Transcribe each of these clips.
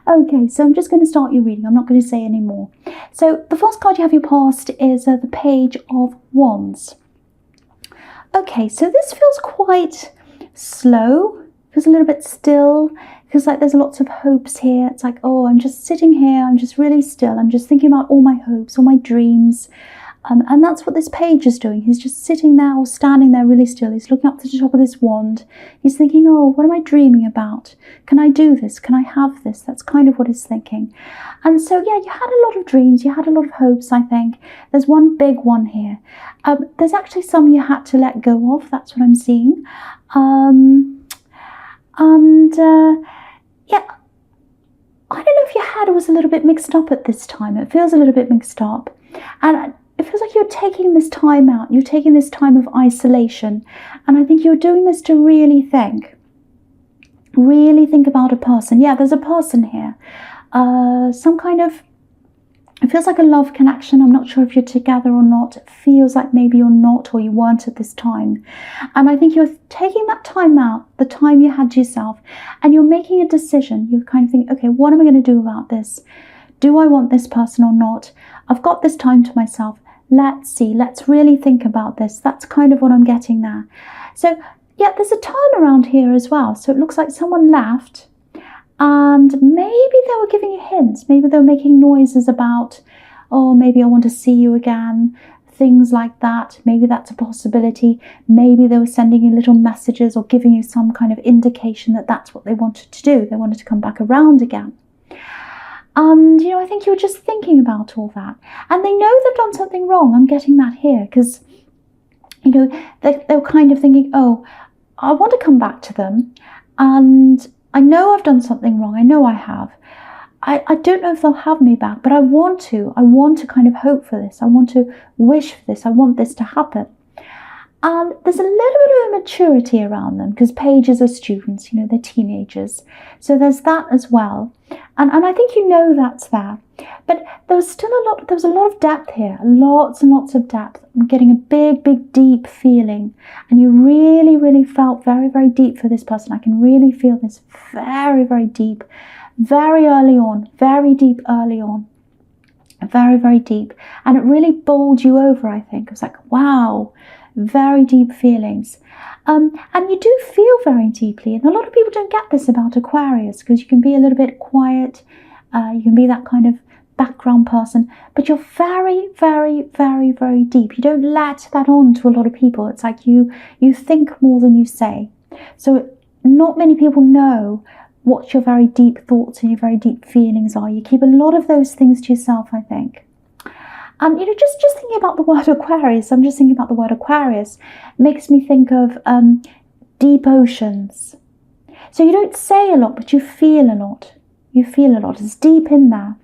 Okay, so I'm just going to start your reading. I'm not going to say any more. So the first card you have your past is the Page of Wands. Okay, so this feels quite slow, feels a little bit still, feels like there's lots of hopes here. It's like, oh, I'm just sitting here, I'm just really still, I'm just thinking about all my hopes, all my dreams. And that's what this page is doing. He's just sitting there or standing there really still. He's looking up to the top of this wand. He's thinking, oh, what am I dreaming about? Can I do this? Can I have this? That's kind of what he's thinking. And so, yeah, you had a lot of dreams. You had a lot of hopes, I think. There's one big one here. There's actually some you had to let go of. That's what I'm seeing. Yeah, I don't know if your head was a little bit mixed up at this time. It feels a little bit mixed up. And it feels like you're taking this time out. You're taking this time of isolation. And I think you're doing this to really think about a person. Yeah, there's a person here. Some kind of, it feels like a love connection. I'm not sure if you're together or not. It feels like maybe you're not or you weren't at this time. And I think you're taking that time out, the time you had to yourself, and you're making a decision. You're kind of thinking, okay, what am I going to do about this? Do I want this person or not? I've got this time to myself. Let's see. Let's really think about this. That's kind of what I'm getting there. So, yeah, there's a turnaround here as well. So it looks like someone left and maybe they were giving you hints. Maybe they were making noises about, oh, maybe I want to see you again. Things like that. Maybe that's a possibility. Maybe they were sending you little messages or giving you some kind of indication that that's what they wanted to do. They wanted to come back around again. And, you know, I think you were just thinking about all that. And they know they've done something wrong. I'm getting that here because, you know, they were kind of thinking, oh, I want to come back to them. And I know I've done something wrong. I know I have. I don't know if they'll have me back, but I want to. I want to kind of hope for this. I want to wish for this. I want this to happen. And there's a little bit of immaturity around them because pages are students, you know, they're teenagers. So there's that as well. And I think you know that's there. But there was a lot of depth here, lots and lots of depth. I'm getting a big, big, deep feeling. And you really, really felt very, very deep for this person. I can really feel this very, very deep, very early on, very deep early on. Very, very deep. And it really bowled you over, I think. It was like, wow. Very deep feelings. And you do feel very deeply. And a lot of people don't get this about Aquarius because you can be a little bit quiet. You can be that kind of background person. But you're very, very, very, very deep. You don't let that on to a lot of people. It's like you think more than you say. So not many people know what your very deep thoughts and your very deep feelings are. You keep a lot of those things to yourself, I think. You know, just thinking about the word Aquarius, I'm just thinking about the word Aquarius, makes me think of deep oceans. So you don't say a lot, but you feel a lot. You feel a lot. It's deep in there.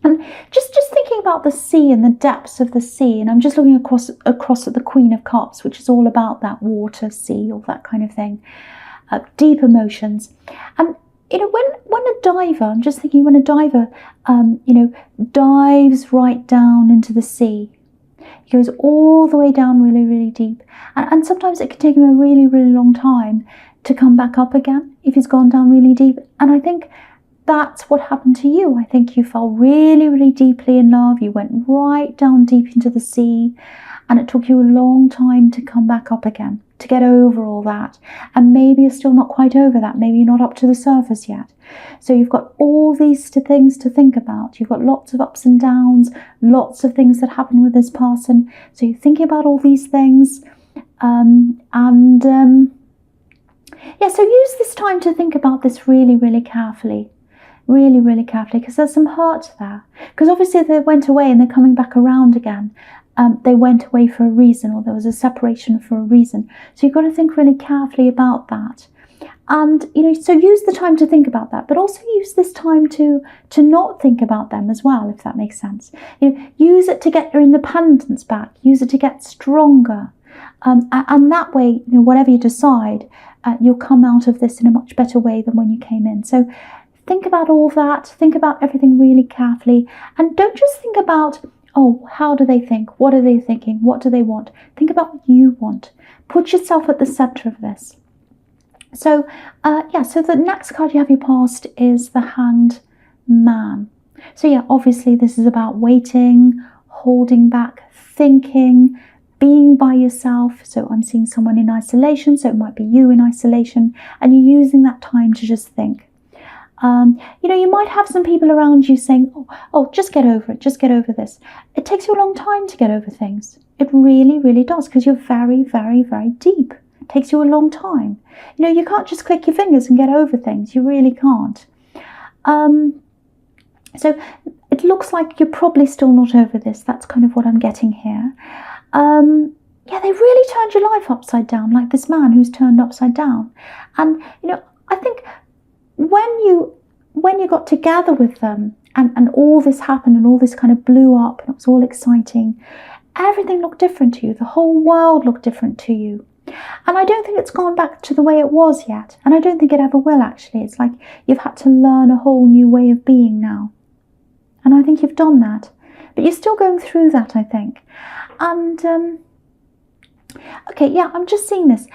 And just thinking about the sea and the depths of the sea, and I'm just looking across at the Queen of Cups, which is all about that water, sea, all that kind of thing. Deep emotions. And you know, when a diver, I'm just thinking when a diver, you know, dives right down into the sea, he goes all the way down really, really deep. And sometimes it can take him a really, really long time to come back up again if he's gone down really deep. And I think that's what happened to you. I think you fell really, really deeply in love. You went right down deep into the sea and it took you a long time to come back up again, to get over all that. And maybe you're still not quite over that. Maybe you're not up to the surface yet. So you've got all these things to think about. You've got lots of ups and downs, lots of things that happen with this person. So you're thinking about all these things. Yeah, so use this time to think about this really, really carefully. Really, really carefully, because there's some hurt there. Because obviously they went away and they're coming back around again. They went away for a reason, or there was a separation for a reason. So you've got to think really carefully about that. And, you know, so use the time to think about that, but also use this time to not think about them as well, if that makes sense. You know, use it to get your independence back. Use it to get stronger. And that way, you know, whatever you decide, you'll come out of this in a much better way than when you came in. So think about all that. Think about everything really carefully. And don't just think about, oh, how do they think? What are they thinking? What do they want? Think about what you want. Put yourself at the center of this. So, yeah, so the next card you have your past is the Hanged Man. So, yeah, obviously this is about waiting, holding back, thinking, being by yourself. So I'm seeing someone in isolation, so it might be you in isolation, and you're using that time to just think. You might have some people around you saying, oh, just get over it, just get over this. It takes you a long time to get over things. It really, really does, because you're very, very, very deep. It takes you a long time. You can't just click your fingers and get over things. You really can't. So it looks like you're probably still not over this. That's kind of what I'm getting here. Yeah, they really turned your life upside down, like this man who's turned upside down. And, I think when you got together with them and all this happened and all this kind of blew up and it was all exciting, everything looked different to you. The whole world looked different to you. And I don't think it's gone back to the way it was yet. And I don't think it ever will, actually. It's like you've had to learn a whole new way of being now. And I think you've done that. But you're still going through that, I think. And, okay, yeah, I'm just seeing this.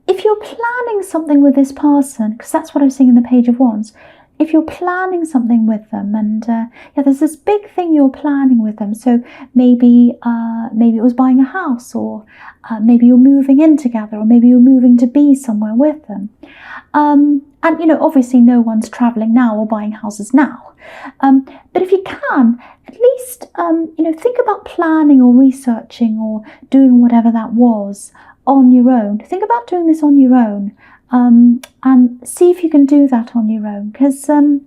If you're planning something with this person, because that's what I'm seeing in the Page of Wands, if you're planning something with them, and yeah, there's this big thing you're planning with them. So maybe it was buying a house, or maybe you're moving in together, or maybe you're moving to be somewhere with them. And obviously no one's traveling now or buying houses now. But if you can, at least think about planning or researching or doing whatever that was on your own. Think about doing this on your own, and see if you can do that on your own, because you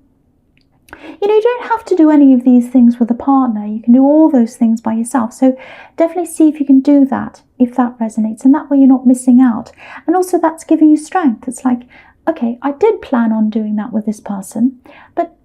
don't have to do any of these things with a partner. You can do all those things by yourself. So definitely see if you can do that, if that resonates, and that way you're not missing out. And also that's giving you strength. It's like, okay, I did plan on doing that with this person, but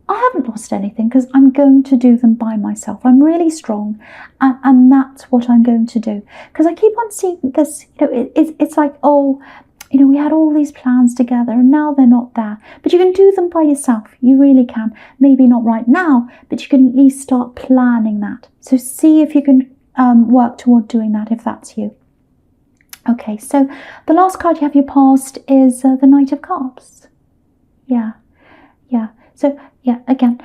I haven't lost anything because I'm going to do them by myself. I'm really strong, and that's what I'm going to do. Because I keep on seeing this, it's like, we had all these plans together and now they're not there. But you can do them by yourself. You really can. Maybe not right now, but you can at least start planning that. So see if you can work toward doing that, if that's you. Okay, so the last card you have your past is the Knight of Cups. Yeah. So, yeah, again,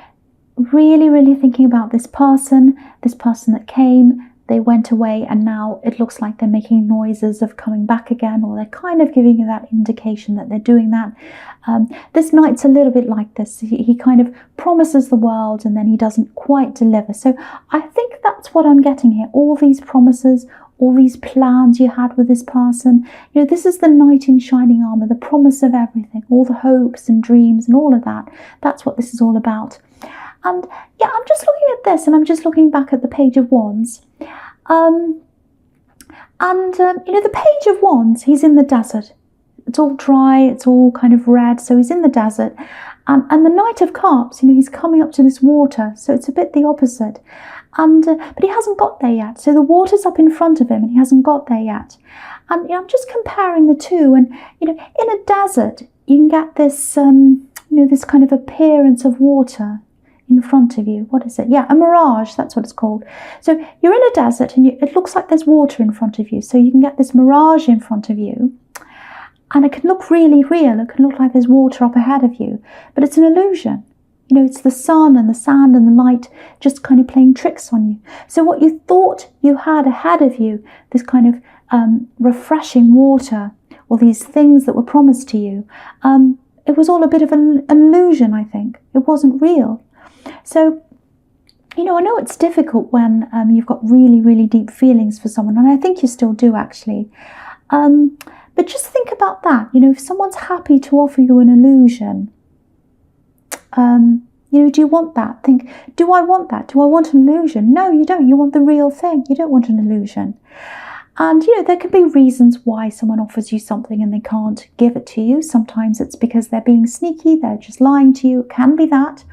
really, really thinking about this person that came, they went away, and now it looks like they're making noises of coming back again, or they're kind of giving you that indication that they're doing that. This knight's a little bit like this. He kind of promises the world and then he doesn't quite deliver. So I think that's what I'm getting here. All these promises, all these plans you had with this person. This is the knight in shining armor, the promise of everything, all the hopes and dreams and all of that. That's what this is all about. And yeah, I'm just looking at this and I'm just looking back at the Page of Wands. The Page of Wands, he's in the desert. It's all dry, it's all kind of red, so he's in the desert. And the Knight of Cups, he's coming up to this water, so it's a bit the opposite. But he hasn't got there yet. So the water's up in front of him and he hasn't got there yet. And I'm just comparing the two. And in a desert, you can get this this kind of appearance of water in front of you. What is it? Yeah, a mirage, that's what it's called. So you're in a desert and it looks like there's water in front of you. So you can get this mirage in front of you. And it can look really real. It can look like there's water up ahead of you. But it's an illusion. It's the sun and the sand and the light just kind of playing tricks on you. So what you thought you had ahead of you, this kind of refreshing water, or these things that were promised to you, it was all a bit of an illusion, I think. It wasn't real. So, I know it's difficult when you've got really, really deep feelings for someone, and I think you still do, actually. But just think about that. If someone's happy to offer you an illusion, do you want that? Think, do I want that? Do I want an illusion? No, you don't. You want the real thing. You don't want an illusion. And, there can be reasons why someone offers you something and they can't give it to you. Sometimes it's because they're being sneaky. They're just lying to you. It can be that.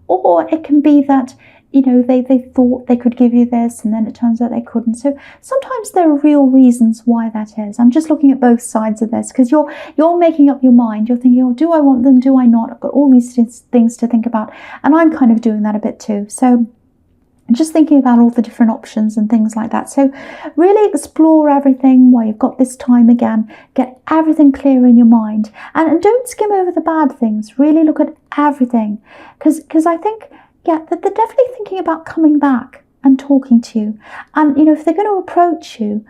Or it can be that, they thought they could give you this and then it turns out they couldn't. So sometimes there are real reasons why that is. I'm just looking at both sides of this because you're making up your mind. You're thinking, do I want them? Do I not? I've got all these things to think about. And I'm kind of doing that a bit too. So and just thinking about all the different options and things like that. So really explore everything while you've got this time again. Get everything clear in your mind, and don't skim over the bad things. Really look at everything, because I think, yeah, that they're definitely thinking about coming back and talking to you. And if they're going to approach you,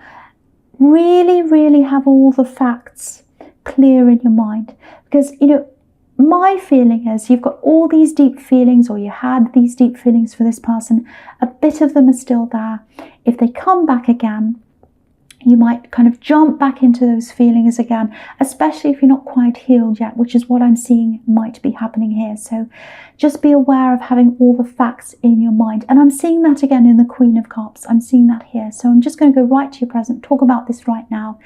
really have all the facts clear in your mind, because my feeling is you've got all these deep feelings, or you had these deep feelings for this person. A bit of them are still there. If they come back again, you might kind of jump back into those feelings again, especially if you're not quite healed yet, which is what I'm seeing might be happening here. So just be aware of having all the facts in your mind. And I'm seeing that again in the Queen of Cups. I'm seeing that here. So I'm just going to go right to your present, talk about this right now.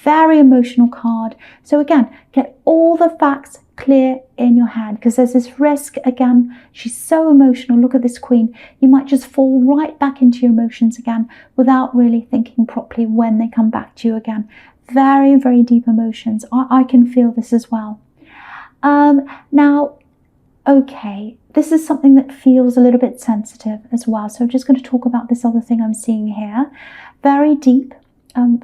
Very emotional card. So again, get all the facts clear in your head, because there's this risk again. She's so emotional. Look at this Queen. You might just fall right back into your emotions again without really thinking properly when they come back to you again. Very deep emotions. I can feel this as well. Now, okay, this is something that feels a little bit sensitive as well. So I'm just going to talk about this other thing I'm seeing here. Very deep.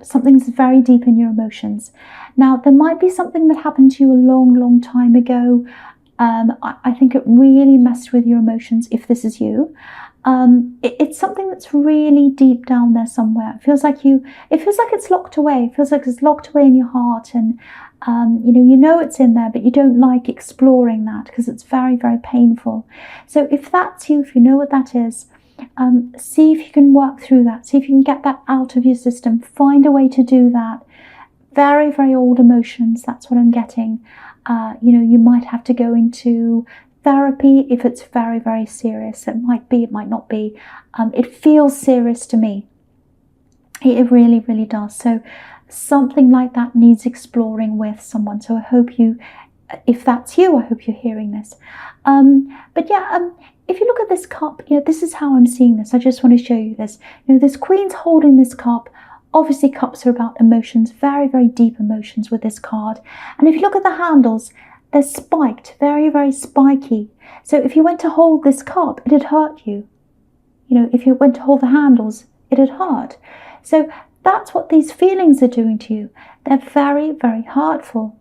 Something's very deep in your emotions. Now, there might be something that happened to you a long time ago. I think it really messed with your emotions, if this is you. It's something that's really deep down there somewhere. It feels like it's locked away. It feels like it's locked away in your heart, and you know it's in there, but you don't like exploring that because it's very painful. So if that's you, if you know what that is, see if you can work through that. See if you can get that out of your system. Find a way to do that. Very old emotions. That's what I'm getting. You might have to go into therapy if it's very serious. It might be, it might not be. It feels serious to me. It really does. So something like that needs exploring with someone. So I hope you, if that's you, I hope you're hearing this. But yeah, if you look at this cup, this is how I'm seeing this. I just want to show you this. This Queen's holding this cup. Obviously, cups are about emotions, very deep emotions with this card. And if you look at the handles, they're spiked, very spiky. So if you went to hold this cup, it'd hurt you. If you went to hold the handles, it'd hurt. So that's what these feelings are doing to you. They're very hurtful.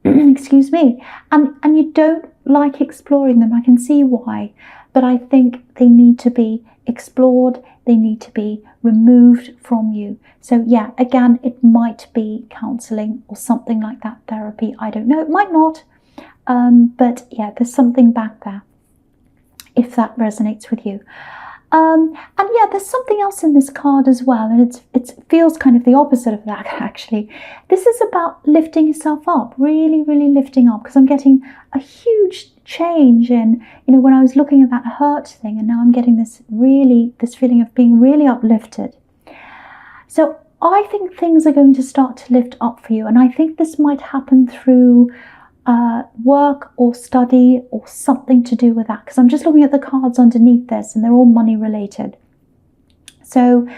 Excuse me. And you don't like exploring them. I can see why. But I think they need to be explored. They need to be removed from you. So yeah, again, it might be counselling or something like that, therapy. I don't know. It might not. But yeah, there's something back there, if that resonates with you. And yeah, there's something else in this card as well, and it feels kind of the opposite of that, actually. This is about lifting yourself up, really lifting up, because I'm getting a huge change in, when I was looking at that hurt thing, and now I'm getting this feeling of being really uplifted. So I think things are going to start to lift up for you, and I think this might happen through work or study or something to do with that, because I'm just looking at the cards underneath this and they're all money related. So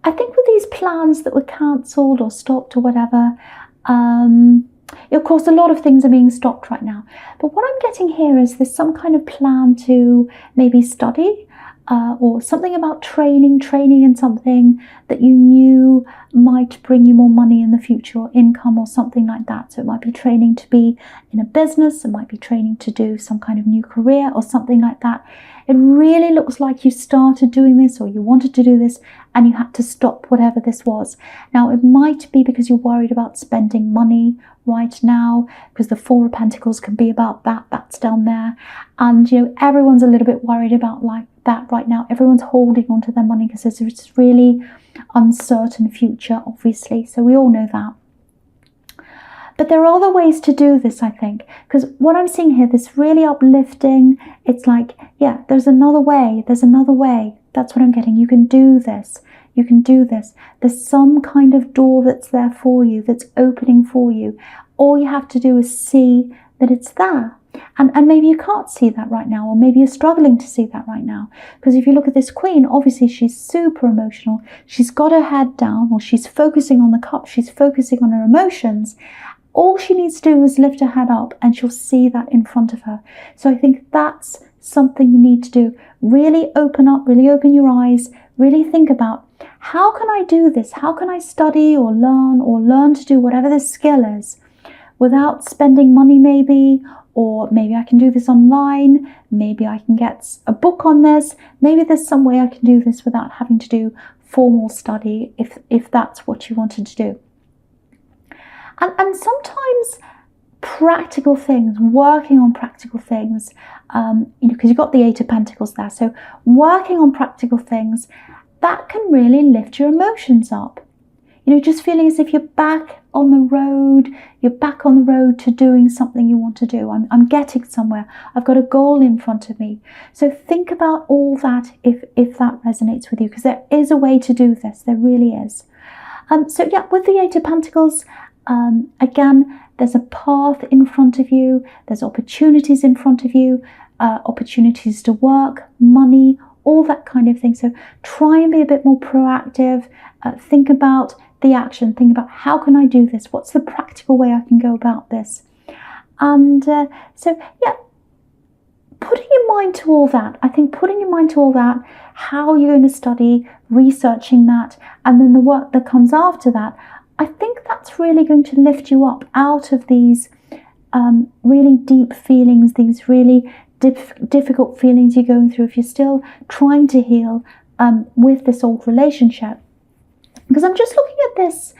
I think with these plans that were cancelled or stopped or whatever, of course a lot of things are being stopped right now, but what I'm getting here is there's some kind of plan to maybe study or something about training in something that you knew might bring you more money in the future, or income or something like that. So it might be training to be in a business, it might be training to do some kind of new career or something like that. It really looks like you started doing this, or you wanted to do this, and you had to stop whatever this was. Now, it might be because you're worried about spending money right now, because the Four of Pentacles can be about that. That's down there. And, everyone's a little bit worried about like that right now. Everyone's holding on to their money because there's this really uncertain future, obviously. So we all know that. But there are other ways to do this, I think, because what I'm seeing here, this really uplifting, it's like, yeah, there's another way. That's what I'm getting. You can do this. There's some kind of door that's there for you, that's opening for you. All you have to do is see that it's there. And maybe you can't see that right now, or maybe you're struggling to see that right now. Because if you look at this Queen, obviously she's super emotional. She's got her head down, or she's focusing on the cup. She's focusing on her emotions. All she needs to do is lift her head up and she'll see that in front of her. So I think that's something you need to do. Really open up, really open your eyes, really think about, how can I do this? How can I study or learn to do whatever this skill is without spending money maybe, or maybe I can do this online, maybe I can get a book on this, maybe there's some way I can do this without having to do formal study if that's what you wanted to do. And sometimes practical things, working on practical things, because you've got the Eight of Pentacles there, so working on practical things, that can really lift your emotions up. Just feeling as if you're back on the road, to doing something you want to do. I'm getting somewhere. I've got a goal in front of me. So think about all that if that resonates with you, because there is a way to do this. There really is. So yeah, with the Eight of Pentacles, again, there's a path in front of you. There's opportunities in front of you, opportunities to work, money, all that kind of thing. So try and be a bit more proactive. Think about the action. Think about, how can I do this? What's the practical way I can go about this? And so, yeah, putting your mind to all that. I think putting your mind to all that, how you're going to study, researching that, and then the work that comes after that, I think that's really going to lift you up out of these really deep feelings, these really difficult feelings you're going through if you're still trying to heal with this old relationship. Because I'm just looking at this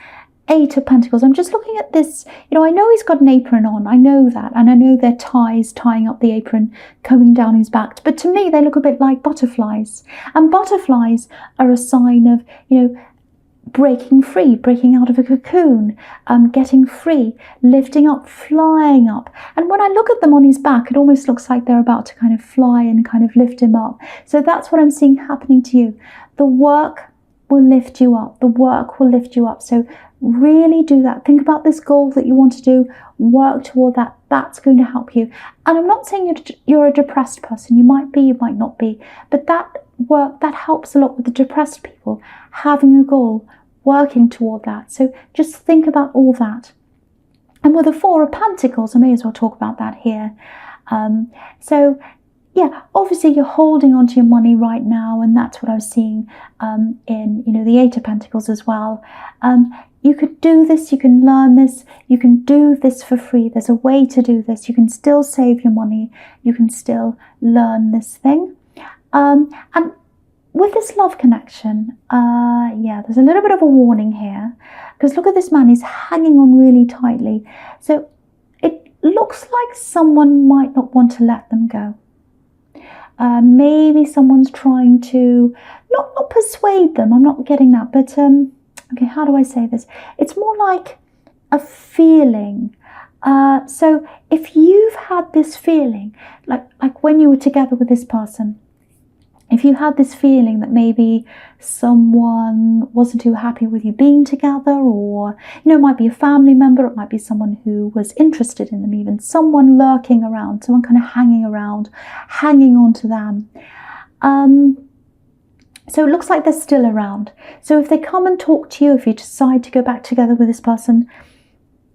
Eight of Pentacles. I'm just looking at this, I know he's got an apron on. I know that. And I know they're ties tying up the apron, coming down his back. But to me, they look a bit like butterflies. And butterflies are a sign of, breaking free, breaking out of a cocoon, getting free, lifting up, flying up. And when I look at them on his back, it almost looks like they're about to kind of fly and kind of lift him up. So that's what I'm seeing happening to you. The work will lift you up. The work will lift you up. So really do that. Think about this goal that you want to do. Work toward that. That's going to help you. And I'm not saying you're a depressed person. You might be, you might not be. But that work, that helps a lot with the depressed people. Having a goal, working toward that. So just think about all that. And with the Four of Pentacles, I may as well talk about that here. So yeah, obviously you're holding on to your money right now, and that's what I was seeing in the Eight of Pentacles as well. You could do this, you can learn this, you can do this for free. There's a way to do this. You can still save your money, you can still learn this thing. And with this love connection, yeah, there's a little bit of a warning here, because look at this man, he's hanging on really tightly. So it looks like someone might not want to let them go. Maybe someone's trying to not persuade them. I'm not getting that, but okay, how do I say this? It's more like a feeling. So if you've had this feeling, like when you were together with this person, if you had this feeling that maybe someone wasn't too happy with you being together, or, it might be a family member, it might be someone who was interested in them, even someone lurking around, someone kind of hanging around, hanging on to them. So it looks like they're still around. So if they come and talk to you, if you decide to go back together with this person,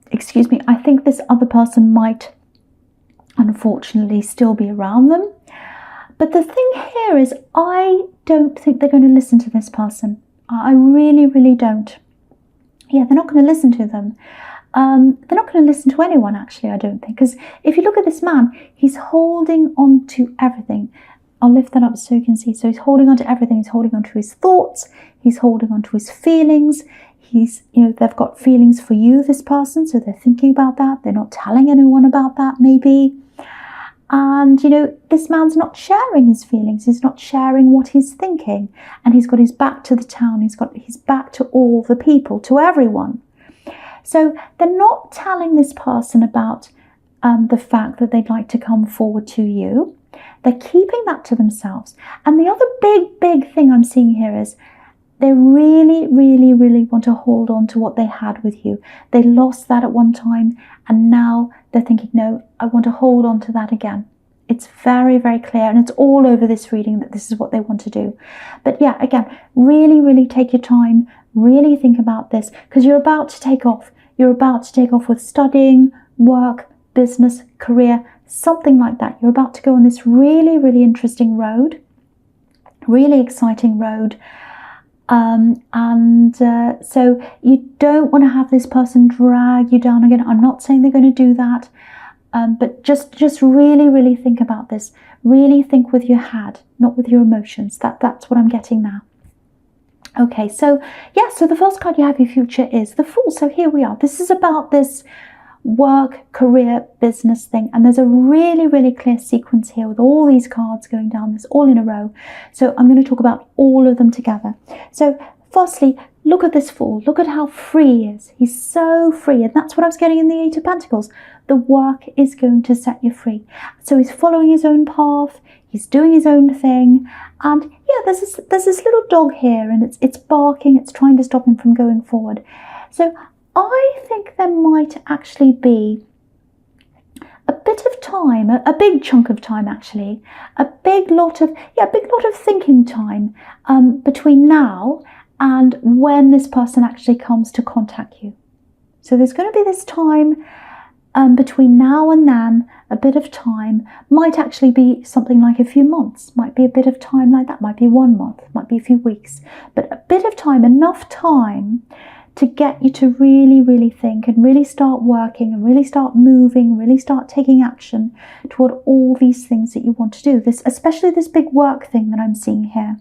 excuse me, I think this other person might unfortunately still be around them. But the thing here is, I don't think they're going to listen to this person. I really, really don't. Yeah, they're not going to listen to them. They're not going to listen to anyone, actually, I don't think. Because if you look at this man, he's holding on to everything. I'll lift that up so you can see. So he's holding on to everything. He's holding on to his thoughts. He's holding on to his feelings. They've got feelings for you, this person. So they're thinking about that. They're not telling anyone about that, maybe. And, this man's not sharing his feelings. He's not sharing what he's thinking. And he's got his back to the town. He's got his back to all the people, to everyone. So they're not telling this person about the fact that they'd like to come forward to you. They're keeping that to themselves. And the other big thing I'm seeing here is they really, really, really want to hold on to what they had with you. They lost that at one time, and now they're thinking, no, I want to hold on to that again. It's very, very clear, and it's all over this reading that this is what they want to do. But yeah, again, really, really take your time, really think about this, because you're about to take off. you're about to take off with studying, work, business, career, something like that. You're about to go on this really, really interesting road, really exciting road. So you don't want to have this person drag you down again. I'm not saying they're going to do that, but just really, really think about this. Really think with your head, not with your emotions. That's what I'm getting now. Okay, so yeah, so the first card you have, your future, is the Fool. So here we are. This is about this work, career, business thing, and there's a really, really clear sequence here with all these cards going down this all in a row. So I'm going to talk about all of them together. So firstly, look at this Fool. Look at how free he is. He's so free, and that's what I was getting in the Eight of Pentacles. The work is going to set you free. So he's following his own path. He's doing his own thing, and yeah, there's this little dog here, and it's barking. It's trying to stop him from going forward. So I think there might actually be a bit of time, a big chunk of time actually, a big lot of thinking time between now and when this person actually comes to contact you. So there's going to be this time between now and then, a bit of time, might actually be something like a few months, might be a bit of time like that, might be 1 month, might be a few weeks, but a bit of time, enough time to get you to really, really think and really start working and really start moving, really start taking action toward all these things that you want to do. This, especially this big work thing that I'm seeing here.